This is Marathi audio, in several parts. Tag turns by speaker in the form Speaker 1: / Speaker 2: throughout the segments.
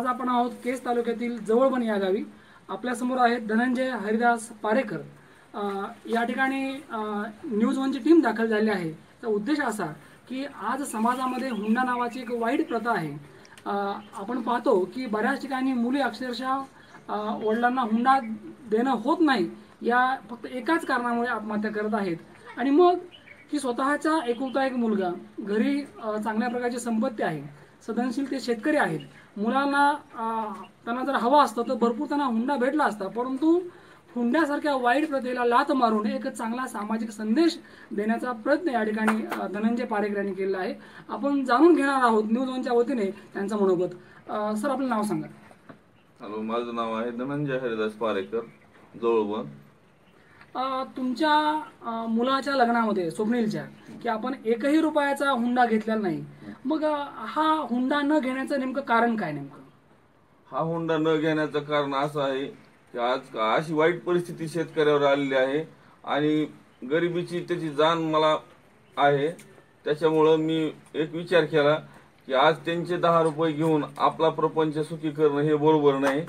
Speaker 1: आज आपण आहोत केस तालुक्यातील जवळबन या गावी. आपल्यासमोर आहेत धनंजय हरिदास पारेकर. या ठिकाणी न्यूज वनची टीम दाखल झाली आहे. त्याचा उद्देश असा की आज समाजामध्ये हुंडा नावाची एक वाईट प्रथा आहे. आपण पाहतो की बऱ्याच ठिकाणी मुली अक्षरशः वडिलांना हुंडा देणं होत नाही या फक्त एकाच कारणामुळे आत्महत्या करत आहेत. आणि मग की स्वतःचा एकुलता एक मुलगा, घरी चांगल्या प्रकारची संपत्ती आहे, सदनशील ते शेतकरी आहेत, मुलांना त्यांना जर हवा असतं तर भरपूर त्यांना हुंडा भेटला असता, परंतु हुंड्यासारख्या वाईट प्रथेला लाथ मारून एक चांगला सामाजिक संदेश देण्याचा प्रयत्न या ठिकाणी धनंजय पारेकर यांनी केलेला आहे. आपण जाणून घेणार आहोत न्यूज वनच्या वतीने त्यांचं मनोगत. सर, आपलं नाव सांगा.
Speaker 2: हॅलो, माझं नाव आहे धनंजय हरिदास पारेकर, जवळबन.
Speaker 1: तुमच्या मुलाच्या लग्नामध्ये स्वप्नीलच्या की आपण एकही रुपयाचा हुंडा घेतलेला नाही, मग हा हुंडा न घेण्याचं नेमकं कारण काय? नेमकं
Speaker 2: हा हुंडा न घेण्याचं कारण असं आहे की आज अशी वाईट परिस्थिती शेतकऱ्यावर आलेली आहे आणि गरिबीची त्याची जाण मला आहे. त्याच्यामुळं मी एक विचार केला की आज त्यांचे 10 रुपये घेऊन आपला प्रपंच सुखी करणं हे बरोबर नाही.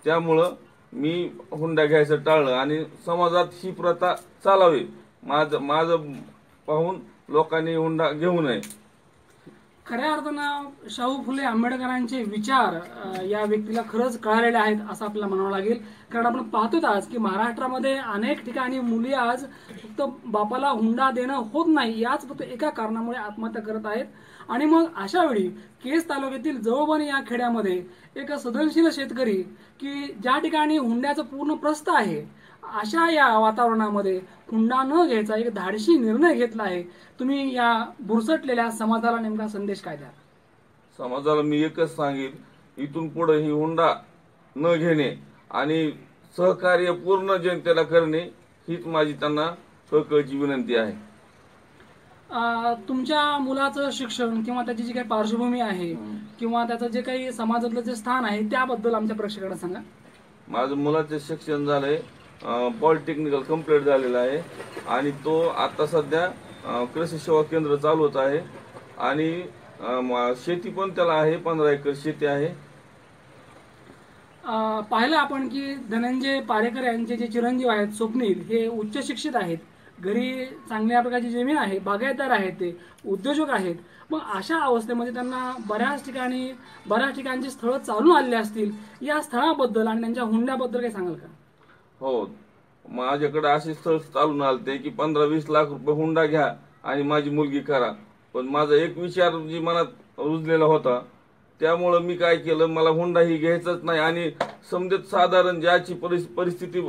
Speaker 2: त्यामुळं मी हुंडा घ्यायचं टाळलं आणि समाजात ही प्रथा चालावी माझं पाहून लोकांनी हुंडा घेऊ नये.
Speaker 1: खऱ्या अर्थानं शाहू फुले आंबेडकरांचे विचार या व्यक्तीला खरंच कळालेले आहेत असं आपल्याला म्हणावं लागेल. कारण आपण पाहतोच आज की महाराष्ट्रामध्ये अनेक ठिकाणी मुली आज फक्त बापाला हुंडा देणं होत नाही याच फक्त एका कारणामुळे आत्महत्या करत आहेत. आणि मग अशा वेळी केस तालुक्यातील जवळबन या खेड्यामध्ये एक सदनशील शेतकरी की ज्या ठिकाणी हुंड्याचं पूर्ण प्रस्थ आहे, अशा या वातावरणामध्ये हुंडा न घ्यायचा एक धाडसी निर्णय घेतला आहे. तुम्ही या बुरसटलेल्या समाजाला नेमका संदेश काय द्या?
Speaker 2: समाजाला मी एकच सांगेन, इथून पुढे ही हुंडा न घेणे आणि सहकार्य पूर्ण जनतेला करणे हीच माझी त्यांना कळकळीची विनंती आहे.
Speaker 1: तुमच्या मुलाचं शिक्षण किंवा त्याची जी काही पार्श्वभूमी आहे किंवा त्याचं जे काही समाजातलं जे स्थान आहे त्याबद्दल आमच्या प्रेक्षकांना सांगा.
Speaker 2: माझं मुलाचं शिक्षण झालंय, पॉलिटेक्निकल कंप्लीट झालेला आहे आणि तो आता सध्या कृषी सेवा केंद्र चालवत आहे आणि शेती पण त्याला आहे, 15 एकर शेती आहे.
Speaker 1: पाहिलं आपण की धनंजय पारेकर यांचे जे चिरंजीव आहेत स्वप्नील हे उच्च शिक्षित आहेत, घरी चांगल्या प्रकारची जमीन आहे, बागायतदार आहेत, ते उद्योजक आहेत. मग अशा अवस्थेमध्ये त्यांना बऱ्याच ठिकाणची स्थळं चालून आलेली असतील. या स्थळाबद्दल आणि त्यांच्या हुंड्याबद्दल काही सांगाल का?
Speaker 2: हो, माझ्याकडे असे स्थळ चालून आलते की 15-20 लाख रुपये हुंडा घ्या आणि माझी मुलगी करा. पण माझा एक विचार जी मनात रुजलेला होता त्यामुळं मी काय केलं, मला हुंडा ही घ्यायचाच नाही आणि समजेत साधारण ज्याची परिस्थिती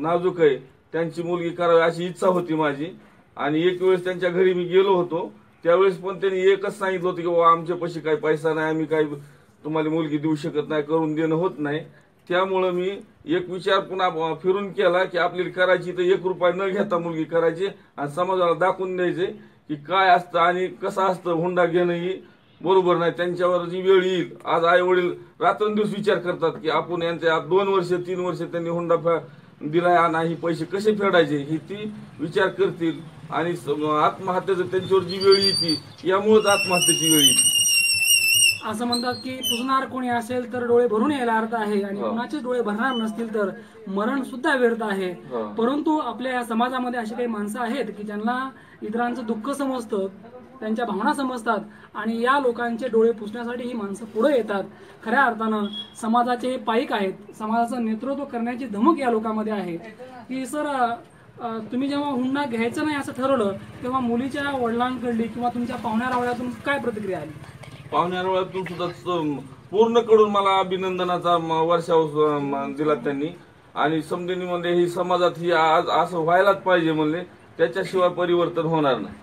Speaker 2: नाजूक आहे त्यांची मुलगी करावी अशी इच्छा होती माझी. आणि एक वेळेस त्यांच्या घरी मी गेलो होतो, त्यावेळेस पण त्यांनी एकच सांगितलं होतं की बाबा आमच्यापाशी काही पैसा नाही, आम्ही काही तुम्हाला मुलगी देऊ शकत नाही, करून देणं होत नाही. त्यामुळं मी एक विचार पुन्हा फिरून केला की आपल्याला करायची तर 1 रुपया न घेता मुलगी करायची आणि समाजाला दाखवून द्यायचे की काय असतं आणि कसं असतं. हुंडा घेणं ही बरोबर नाही. त्यांच्यावर जी वेळ येईल, आज आई वडील रात्रंदिवस विचार करतात की आपण यांच्या 2 वर्ष 3 वर्ष त्यांनी हुंडा दिलाय आणि पैसे कसे फेडायचे ही ती विचार करतील आणि आत्महत्याचं त्यांच्यावर जी वेळ येते यामुळेच आत्महत्येची वेळ येते.
Speaker 1: असं म्हणतात की पुसणार कोणी असेल तर डोळे भरून यायला अर्थ आहे आणि कुणाचे डोळे भरणार नसतील तर मरण सुद्धा व्यर्थ आहे. परंतु आपल्या समाजामध्ये अशी काही माणसं आहेत की ज्यांना इतरांचं दुःख समजतं, त्यांच्या भावना समजतात आणि या लोकांचे डोळे पुसण्यासाठी ही माणसं पुढे येतात. खऱ्या अर्थानं समाजाचे हे पाईक आहेत. समाजाचं नेतृत्व करण्याची धमक या लोकांमध्ये आहे. की सर, तुम्ही जेव्हा हुंडा घ्यायचं नाही असं ठरवलं तेव्हा मुलीच्या वडिलांकडली किंवा तुमच्या पाहुण्यारावळ्यातून काय प्रतिक्रिया आली?
Speaker 2: पाहुण्यारावळ्यातून सुद्धा पूर्ण कडून मला अभिनंदनाचा वर्षाव दिला त्यांनी आणि समजुनी म्हणजे ही समाजात ही आज असं व्हायलाच पाहिजे म्हणले, त्याच्याशिवाय परिवर्तन होणार नाही.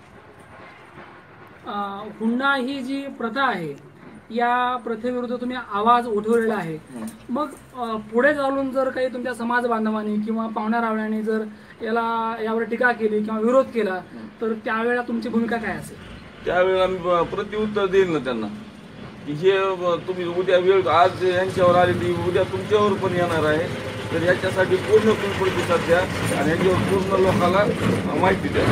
Speaker 1: हुंडा ही जी प्रथा आहे या प्रथेविरुद्ध तुम्ही आवाज उठवलेला आहे. मग पुढे चालून जर काही तुमच्या समाज बांधवांनी किंवा पाहुण्यारावळ्यांनी जर यावर टीका केली किंवा विरोध केला तर त्यावेळेला तुमची भूमिका काय असेल?
Speaker 2: त्यावेळेला मी प्रत्युत्तर देईल ना त्यांना की हे तुम्ही उद्या वेळ आज यांच्यावर आलेली उद्या तुमच्यावर पण येणार आहे, तर याच्यासाठी पूर्ण प्रतिसाद द्या आणि याच्यावर पूर्ण लोकांना माहिती द्या.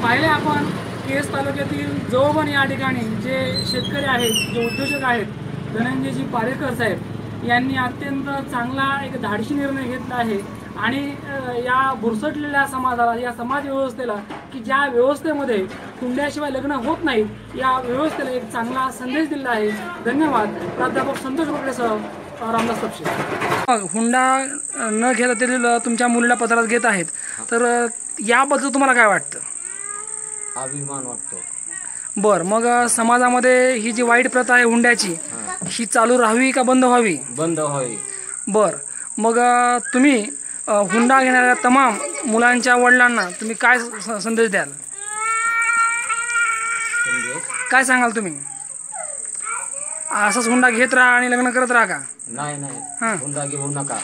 Speaker 1: पाहिले आपण केस तालुक्यातील जवळबन या ठिकाणी जे शेतकरी आहेत, जे उद्योजक आहेत, धनंजयजी पारेकर साहेब यांनी अत्यंत चांगला एक धाडसी निर्णय घेतला आहे आणि या बुरसटलेल्या समाजाला, या समाज व्यवस्थेला, की ज्या व्यवस्थेमध्ये हुंड्याशिवाय लग्न होत नाहीत, या व्यवस्थेला एक चांगला संदेश दिला आहे. धन्यवाद. प्राध्यापक संतोष बोकडेसह रामदास तपशे. हुंडा न घेता ते तुमच्या मुलीला पत्रात घेत आहेत, तर याबद्दल तुम्हाला काय वाटतं?
Speaker 3: अभिमान वाटतो.
Speaker 1: बर, मग समाजामध्ये ही जी वाईट प्रथा आहे हुंड्याची, ही चालू राहावी का बंद व्हावी?
Speaker 3: बंद व्हावी.
Speaker 1: बर, मग तुम्ही हुंडा घेणाऱ्या तमाम मुलांच्या वडिलांना तुम्ही काय संदेश द्याल? काय सांगाल तुम्ही? असंच हुंडा घेत राहा आणि लग्न करत राहा का?
Speaker 3: नाही, हुंडा घेऊ नका.